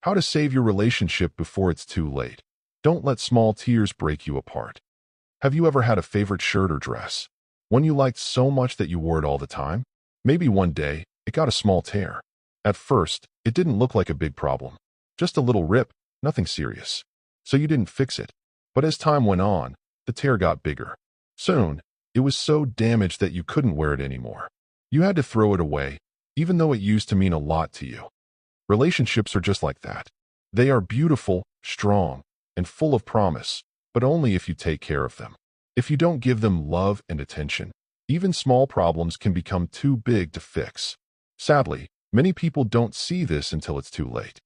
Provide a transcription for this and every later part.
How to save your relationship before it's too late. Don't let small tears break you apart. Have you ever had a favorite shirt or dress? One you liked so much that you wore it all the time? Maybe one day, it got a small tear. At first, it didn't look like a big problem. Just a little rip, nothing serious. So you didn't fix it. But as time went on, the tear got bigger. Soon, it was so damaged that you couldn't wear it anymore. You had to throw it away, even though it used to mean a lot to you. Relationships are just like that. They are beautiful, strong, and full of promise, but only if you take care of them. If you don't give them love and attention, even small problems can become too big to fix. Sadly, many people don't see this until it's too late.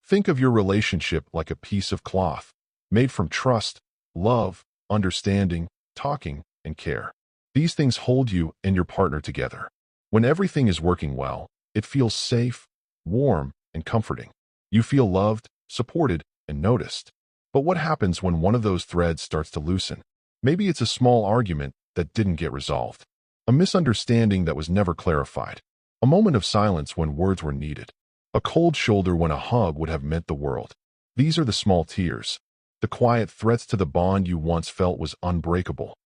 Think of your relationship like a piece of cloth, made from trust, love, understanding, talking, and care. These things hold you and your partner together. When everything is working well, it feels safe, warm, and comforting. You feel loved, supported, and noticed. But what happens when one of those threads starts to loosen? Maybe it's a small argument that didn't get resolved, a misunderstanding that was never clarified, a moment of silence when words were needed, a cold shoulder when a hug would have meant the world. These are the small tears, the quiet threats to the bond you once felt was unbreakable.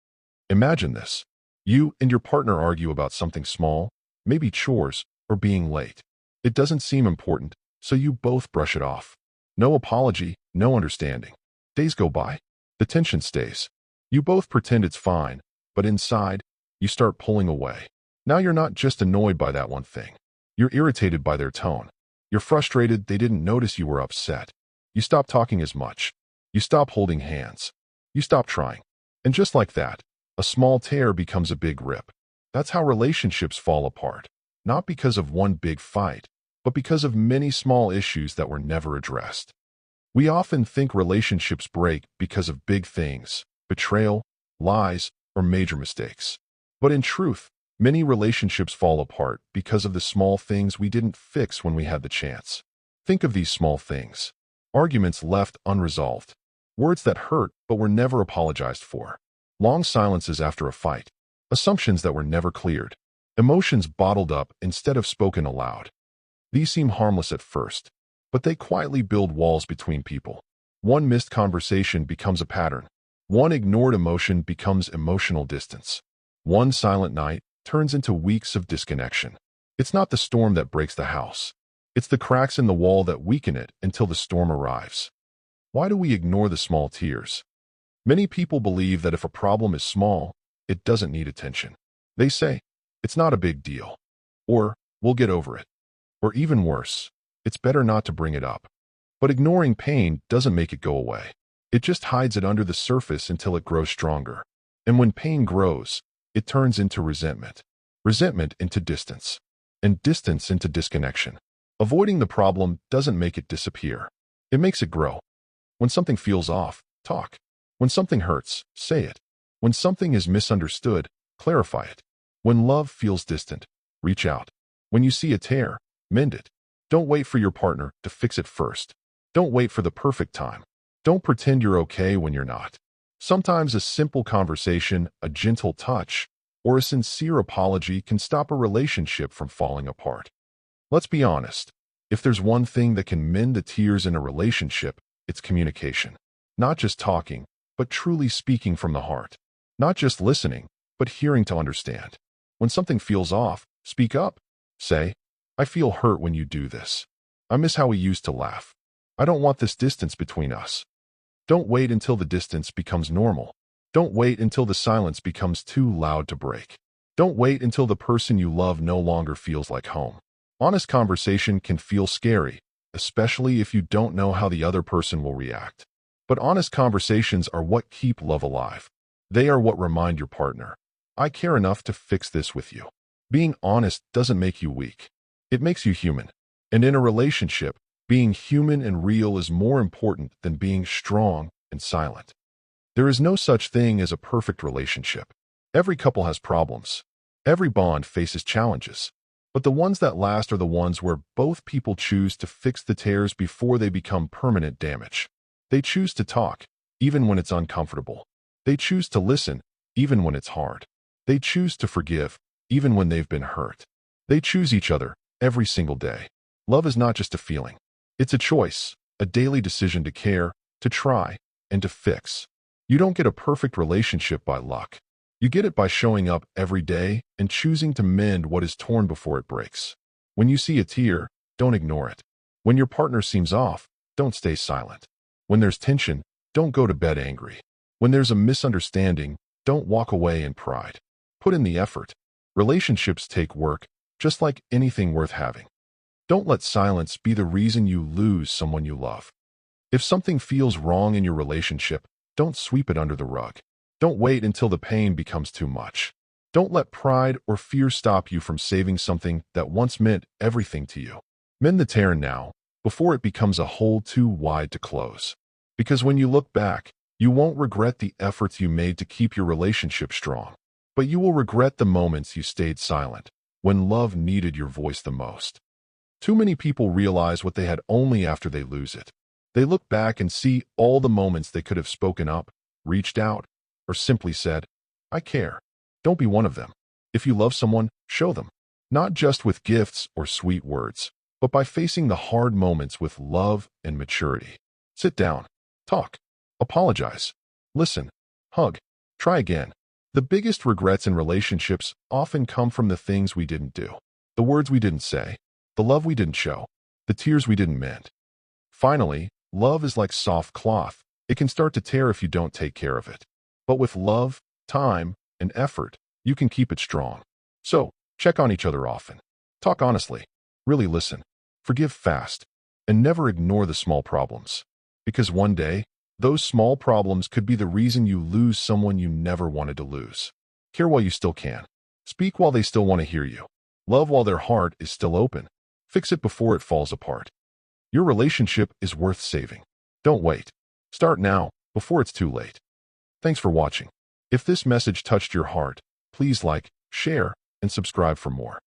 Imagine this. You and your partner argue about something small, maybe chores or being late. It doesn't seem important, so you both brush it off. No apology, no understanding. Days go by. The tension stays. You both pretend it's fine, but inside, you start pulling away. Now you're not just annoyed by that one thing. You're irritated by their tone. You're frustrated they didn't notice you were upset. You stop talking as much. You stop holding hands. You stop trying. And just like that, a small tear becomes a big rip. That's how relationships fall apart. Not because of one big fight, but because of many small issues that were never addressed. We often think relationships break because of big things, betrayal, lies, or major mistakes. But in truth, many relationships fall apart because of the small things we didn't fix when we had the chance. Think of these small things. Arguments left unresolved. Words that hurt but were never apologized for. Long silences after a fight. Assumptions that were never cleared. Emotions bottled up instead of spoken aloud. These seem harmless at first, but they quietly build walls between people. One missed conversation becomes a pattern. One ignored emotion becomes emotional distance. One silent night turns into weeks of disconnection. It's not the storm that breaks the house. It's the cracks in the wall that weaken it until the storm arrives. Why do we ignore the small tears? Many people believe that if a problem is small, it doesn't need attention. They say, it's not a big deal. Or, we'll get over it. Or even worse, it's better not to bring it up. But ignoring pain doesn't make it go away. It just hides it under the surface until it grows stronger. And when pain grows, it turns into resentment. Resentment into distance. And distance into disconnection. Avoiding the problem doesn't make it disappear. It makes it grow. When something feels off, talk. When something hurts, say it. When something is misunderstood, clarify it. When love feels distant, reach out. When you see a tear, mend it. Don't wait for your partner to fix it first. Don't wait for the perfect time. Don't pretend you're okay when you're not. Sometimes a simple conversation, a gentle touch, or a sincere apology can stop a relationship from falling apart. Let's be honest. If there's one thing that can mend the tears in a relationship, it's communication. Not just talking, but truly speaking from the heart. Not just listening, but hearing to understand. When something feels off, speak up. Say, I feel hurt when you do this. I miss how we used to laugh. I don't want this distance between us. Don't wait until the distance becomes normal. Don't wait until the silence becomes too loud to break. Don't wait until the person you love no longer feels like home. Honest conversation can feel scary, especially if you don't know how the other person will react. But honest conversations are what keep love alive. They are what remind your partner, I care enough to fix this with you. Being honest doesn't make you weak. It makes you human. And in a relationship, being human and real is more important than being strong and silent. There is no such thing as a perfect relationship. Every couple has problems. Every bond faces challenges. But the ones that last are the ones where both people choose to fix the tears before they become permanent damage. They choose to talk, even when it's uncomfortable. They choose to listen, even when it's hard. They choose to forgive, even when they've been hurt. They choose each other every single day. Love is not just a feeling. It's a choice, a daily decision to care, to try, and to fix. You don't get a perfect relationship by luck. You get it by showing up every day and choosing to mend what is torn before it breaks. When you see a tear, don't ignore it. When your partner seems off, don't stay silent. When there's tension, don't go to bed angry. When there's a misunderstanding, don't walk away in pride. Put in the effort. Relationships take work, just like anything worth having. Don't let silence be the reason you lose someone you love. If something feels wrong in your relationship, don't sweep it under the rug. Don't wait until the pain becomes too much. Don't let pride or fear stop you from saving something that once meant everything to you. Mend the tear now, before it becomes a hole too wide to close. Because when you look back, you won't regret the efforts you made to keep your relationship strong. But you will regret the moments you stayed silent, when love needed your voice the most. Too many people realize what they had only after they lose it. They look back and see all the moments they could have spoken up, reached out, or simply said, "I care." Don't be one of them. If you love someone, show them. Not just with gifts or sweet words, but by facing the hard moments with love and maturity. Sit down, talk, apologize, listen, hug, try again. The biggest regrets in relationships often come from the things we didn't do, the words we didn't say, the love we didn't show, the tears we didn't mend. Finally, love is like soft cloth. It can start to tear if you don't take care of it. But with love, time, and effort, you can keep it strong. So, check on each other often. Talk honestly. Really listen. Forgive fast. And never ignore the small problems. Because one day, those small problems could be the reason you lose someone you never wanted to lose. Care while you still can. Speak while they still want to hear you. Love while their heart is still open. Fix it before it falls apart. Your relationship is worth saving. Don't wait. Start now, before it's too late. Thanks for watching. If this message touched your heart, please like, share, and subscribe for more.